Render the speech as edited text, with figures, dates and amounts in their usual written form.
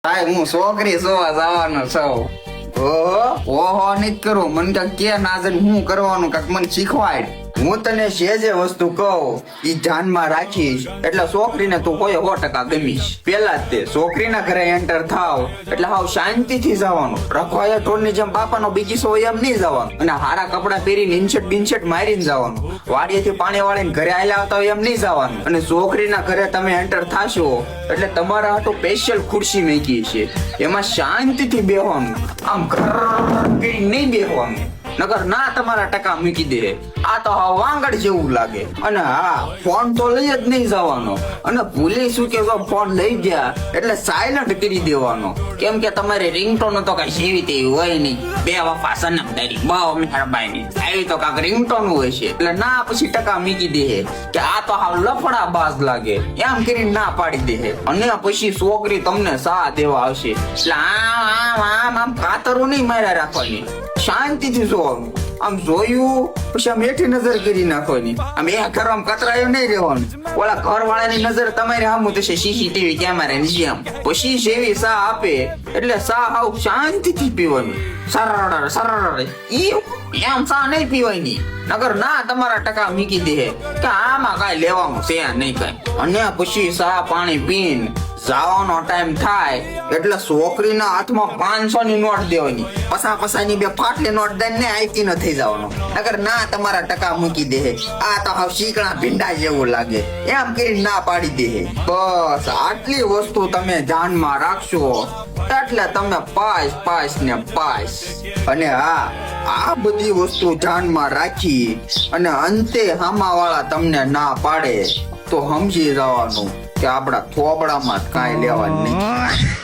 સાહેબ હું છોકરી જોવા જવાનો છું. ઓહો નહીં કરું, મને કે નાજન હું કરવાનું કાક મને શીખવાડ. હું તને જે વસ્તુ કહું ઈ ધ્યાનમાં રાખીશ એટલે છોકરીને તું કોઈ 100% ગમીશ. પેલા જ તે છોકરીના ઘરે એન્ટર થાવ એટલે હાવ શાંતિથી જવાનું. રખવાયા ઢોરની જેમ બાપાનો બીજી સો એમ નહીં જવાનું. અને હારા કપડા પહેરીને ઇન્શર્ટ બિન્શર્ટ મારીને જવાનું. વાડીએથી પાણી વાળીને ઘરે આયલા આવતા હોય એમ નહીં જવાનું. અને છોકરીના ઘરે તમે એન્ટર થાશો એટલે તમારા હાટુ સ્પેશિયલ ખુરશી મૂકી છે, એમાં શાંતિથી બેહવાનું. આમ ઘર નહીં બેહવાનું, નકર ના તમારા ટકા મૂકી દે. આ તો હા વાંગડ જેવું લાગે. અને હા, ફોન તો લઈ જ નહીં જવાનો. અને ભૂલી શું કે ફોન લઈ ગયા એટલે સાયલન્ટ કરી દેવાનો. કેમ કે તમારી રિંગટોન તો કઈ જેવી તેવી હોય નહીં. બે વફા સનમ તારી બહુ મહેરબાની આવી તો કાક રિંગટોન હોય છે. એટલે ના પછી ટકા મૂકી દે કે આ તો હાવ લફડા બાજ લાગે એમ કરીને ના પાડી દે. અને પછી છોકરી તમને સા દેવા આવશે એટલે આમ આમ આમ કાતરું નહીં માર્યા રાખવાની, શાંતિથી જોવાનું. આમ જોયું પછી આમ હેઠી નજર કરી નાખવાની. આમ એ ઘર આમ કતરાયો નહીં રહેવાનું. ઓલા ઘર વાળાની નજર તમારી સામું થશે સીસીટીવી કેમેરાની જેમ. પછી જેવી સા આપે એટલે સા હાવ શાંતિથી પીવાની. સરળ સરળ એમ સા નહીં પીવાની, નગર ના તમારા ટકા મૂકી દે કે આમાં કઈ લેવાનું છે નહીં કઈ. અને પછી સા પાણી પીને જવાનો ટાઈમ થાય એટલે છોકરીના હાથમાં 500 ની નોટ દેવાની. પસાની બે ફાટલી નોટ દઈને આઈકી ન થઈ જવાનો, નગર ના તમારા ટકા મૂકી દે. આ તો હાવ શીકણા ભીંડા જેવું લાગે એમ કરી ના પાડી દે. બસ આટલી વસ્તુ તમે ધ્યાનમાં રાખશો એટલે તમે પાસ ને પાસ. અને હા, આ બધી વસ્તુ ધ્યાનમાં રાખી અને અંતે હામાવાળા તમને ના પાડે તો સમજી જવાનું કે આપડા થોબડામાં કાંઈ લેવાનું નહીં.